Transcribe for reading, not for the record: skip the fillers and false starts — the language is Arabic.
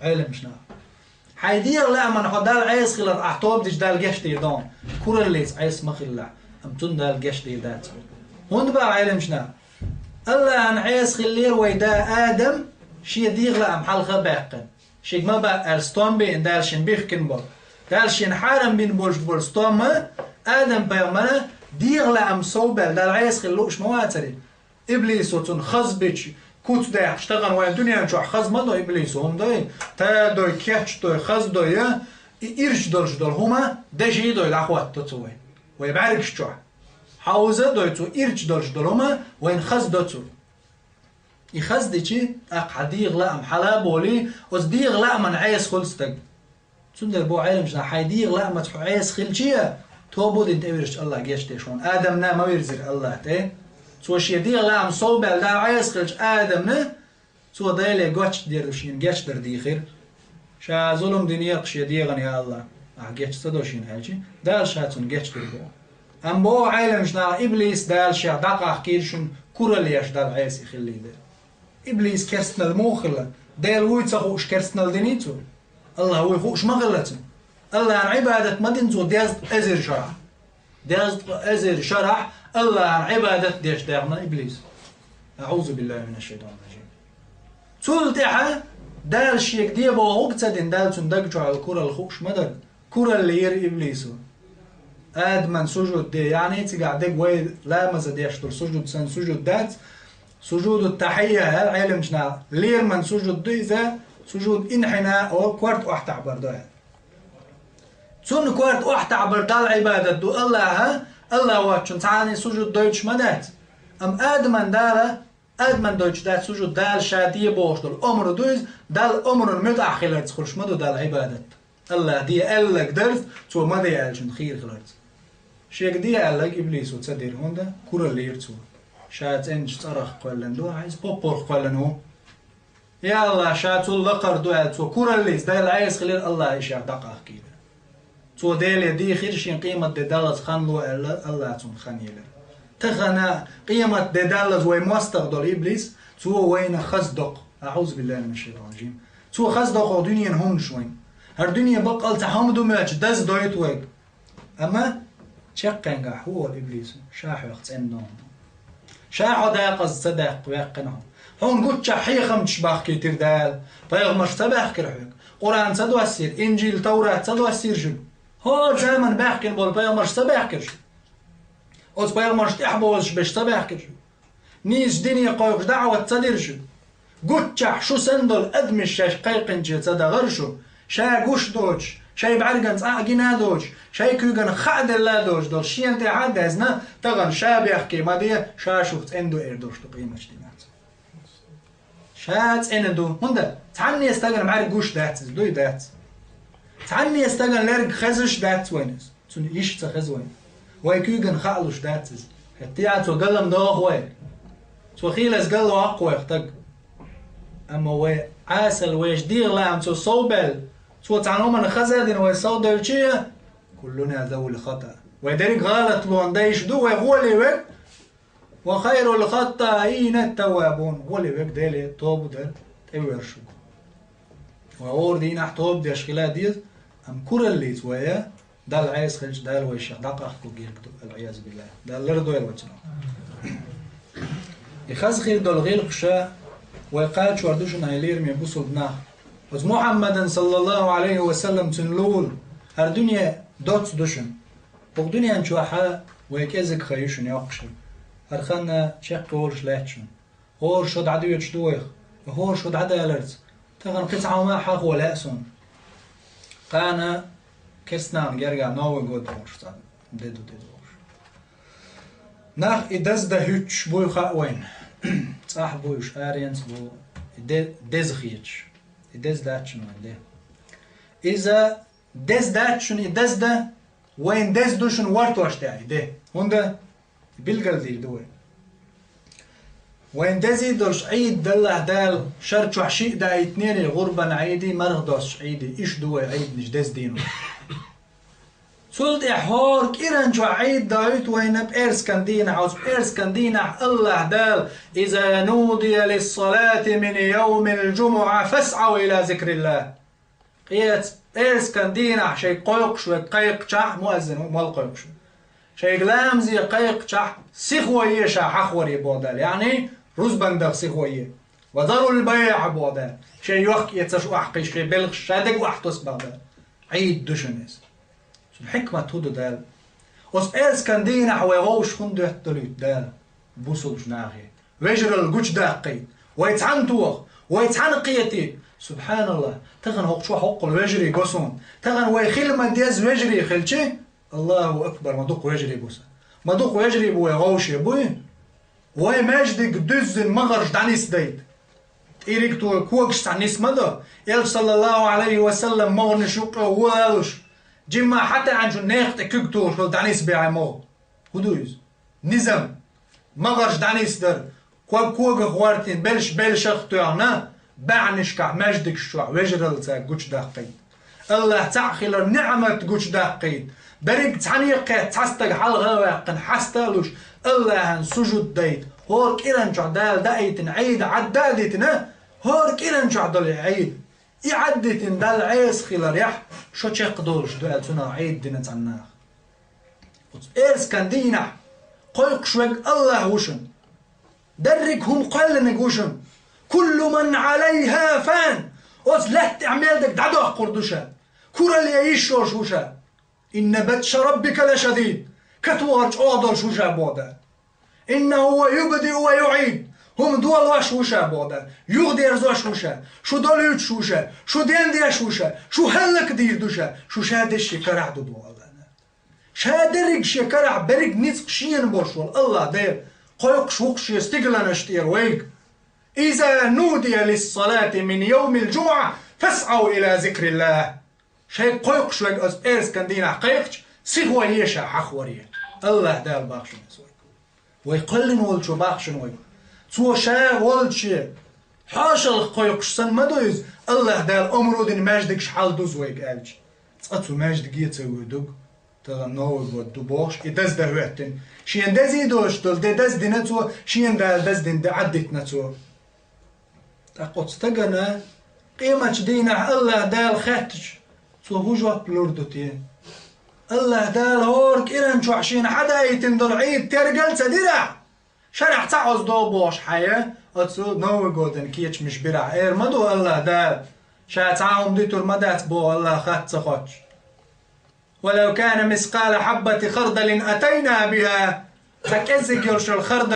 علم شنا حيدير لا من حدال عيس خلال أحطاب ديش دال جشت يدان كورا ليس عيس مخلع أمتون دال جشت يدات هون بقى علم شنا الله عن عيس خلير ويدا آدم شي دير لا محل خباقن شيك ما بقى الستون بين دالشين بيخكن بول دالشين حارم بين بولش بولستون ما آدم بيامنا دير لا أم صوبل دال عيس خلوش مواتري إبليس وتون خز بيتش كوت ده اشتغل وين الدنيا شو خز ما دو إبليس هم داي تا دو كيتش دو خز دو يا إيرش دولش دول هما دجي دو الأخوات تطوي ويبعرك شو حوزة دو تو إيرش دولش دول هما وين خز دو تو يخز دي شي أقعديغ لا أم حلا بولي وزديغ لا من عيس خلصتك تندر بو علم شنا حيديغ لا ما تحو عيس خلشية تو بود انت إيرش الله جيش تشون آدم نا ما يرزق الله تي سو شي ديغ لا ام صوبل دا عايز خلج ادم نه سو دايله غوتش ديروشين غش در ديخير شا ظلم دنيا قش ديغن يا الله غش تدوشين هالشي دال شاتون غش دربو ام بو عالم شنا ابليس دال شا دقه كيرشن كورل ياش دال عايز يخلي ده ابليس كرسنا الموخله دال ويتسخوش كرسنا الدنيتو الله هو خوش مغلته الله عن عباده مدينتو داز ازر شرح داز ازر شرح الله عن عبادة ديش داغنا إبليس أعوذ بالله من الشيطان الرجيم تولتها دال شيك دي بو وقتدين دال تندقجو على الكرة الخوش مدق كرة اللي ير إبليسو آد من سجود دي يعني تقع ديك وي لا مزا ديشتر سجود سن سجود دات سجود التحية هالعلم جنا لير من سجود دي ذا سجود انحناء أو كوارت أحت عبر ده تون كوارت أحت عبر دال عبادة دو الله ها الله واتشون تعاني سجود دويتش مدات ام ادمن داله ادمن دويتش دات سجود دال شاديه بوش دول عمر دويز دال عمر متاخر تخرج مدو دال عبادت الله دي قال لك درس تو ما دي قالش خير خلص شيك دي قال لك ابليس وتصدر هوندا كوره لير تو شات انج صرخ قالن دو عايز بوبور قالن هو يا الله شات لقر دو تو كوره ليس دال عايز خليل الله يشع دقه كده تو ديل دي خيرشين قيمة دالز خانلو الله تون خانيله تخنا قيمة دالز وي مستقدر إبليس تو وين خصدق أعوذ بالله من الشيطان الرجيم تو خصدق دنيا هم شوين هر دنيا بقال تحمدو ماش دز دويت ويك أما شقنجا هو إبليس شاح وقت إنهم شاح داقز صدق ويقنهم هون قلت هيخم تشبح كتير دال فيغمش تبح كرحك قرآن صدوا السير إنجيل توراة صدوا السير شو هو زمن بحكي بول بيغمرش تبحكش اوز بيغمرش تحبوش باش تبحكش نيش دنيا قويش دعوة تصدرش قوتشح شو سندل ادمش شاش قيقنجي تصدغرشو شا قوش دوش شاي بعرقن صاقنا دوش شاي كوغن خعد لا دوش دول شي انت عاد هزنا تغن شا بيحكي ما دي شا شوفت اندو اردوش تقيمة اجتماعات شات اندو هندا تعني يستغن معرق قوش داتس دوي داتس تعني يستغن لرق خزش دات وينس تون ايش تخز وين ويكوغن خالوش داتز هتيعت وقلم دوغ وين تو خيلس قلو اقوى يختق اما وي عاسل ويش دير لام تو صوبل تو تعنو من خزادين ويصود الشيء كلنا ذوي خطأ ويدرك غلط لو انديش دو ويغولي وك وخير الخطائين التوابون غولي وك ديلي توب دل تبيرشو وأور دين أحتوب دي أشكالات ديز أم كورا اللي تويا دال عايز خلش دال ويشيخ داق أخكو جيركتو العياذ بالله دال لردو يلوتنا يخاز خير دول غير خشا ويقال شواردوشن هيلير من بوصل بناه وز محمد صلى الله عليه وسلم تنلول هر دنيا دوتس دوشن بوق دنيا انشوحا ويكازك خيوشن يوقشن هر خانا شاق ورش لاتشن هور شود عدو يتشدويخ هور شود عدا يلرز تغن قطعة ما حق ولا أسون قانا كسنان جرجع نوع جود فرصة ديدو ناخ إدز ده هيتش بوي خاوين صح بويش أرينس بو دز خيتش إدز داتشن وين ده إذا دز داتشن إدز ده وين دز دوشن وارتواش تاعي ده هوندا بيلقل دي دوين وين دزي درش عيد دله دال شرط وحشي دا اثنين غربا عيدي مرغ دوش عيدي ايش دوي عيد نش دز دينو سلط إحور كيران جو عيد دايت وين بإرس كندينا عاوز بإرس كندينا الله دال إذا نودي للصلاة من يوم الجمعة فاسعوا إلى ذكر الله. قيت إرس كندينا شيء قيق شو قيق شح مؤذن مال قيق شو شيء لامزي قيق شح سخوية شحخوري بودال يعني روز بندق سخوية وذروا البيع بودال شيء يوخ يتسشو أحقي شيء بلغ شادق وأحتس بودال عيد دشنس الحكمة تودو دال وس إرس كندينا حويغوش فندق تلوت دال بوصل جناغي ويجر الجوش داقي ويتعن توخ ويتعن قيتي سبحان الله تغن هوق شو حق الوجري قصون تغن ويخيل من ديز وجري خلشي الله أكبر مدوق وجري بوسا مدوق وجري بوي غوشي بوي وي ماجدك دزن مغرج دانيس دايت إيريك تو كوكش تعنيس مدى إل صلى الله عليه وسلم مغن شوق والوش جمع حتى عن جو نيخت كوكتور شو دانيس بيعي مغ هدويز نظام مغرج دانيس در كوك غوارتين بلش اختيارنا بعنش كع مجدك شو وجرل تا جوش دقيق الله تعخيل نعمة جوش دقيق بريك تعنيق تستق حلقة وقن حستلوش الله سجود ديت هور كيران جعدال دايتن عيد عدادتنا هور كيران جعدال عيد يعدتن دال عيس خلال يح شو تشقدولش دوال تنا عيد دينا تعناخ إرس كان دينا قيق شوك الله وشن درك هم قلن وشن كل من عليها فان وزلت اعمالك دعدو قردوشا كورا اللي يعيشوا شوشا إن بطش ربك لشديد كتوارج أعضل شوشا بودا إنه هو يبدئ ويعيد هم دول وشوشا بودا يغدير زو شوشا شو دوليوت شوشا شو دينديا شوشا شو هلك دير دوشا شو شادش يكرع دو الله شادرك شكرع برك نسق شين بوشول الله دير قيق شوقش يستقلن اشتير ويك إذا نودي للصلاة من يوم الجمعة فاسعوا إلى ذكر الله شيء قيق شوك أز إرس كندينا قيقش سيغوا يشا حخوريه الله دال باخشن سويك ويقلن ولشو باخشن ويك تو شا ولشي حاشل قيقش سن مدويز الله دال أمرودين ماجدكش حال دوز ويك ألج تقطو ماجدك يتسوي تغن نوي بود دو بوش إدز ده وقتن شين دزي دوش دول دز دينتو شين دال دز دين عدت نتو تقوت تغنى قيمة دينا الله دال خاتش سو هجوة بلوردوتي الله دال هورك إيران شو عشين حدا يتندل عيد ترقل تديرع شرح تعوز دو بوش حياة أتسو نوي قودن كيتش مش برع إير مدو الله دال شا تعاهم ديتور مدات بو الله خات تخوش ولو كان مثقال حبة خردل أتينا بها فكزك يرش الخردل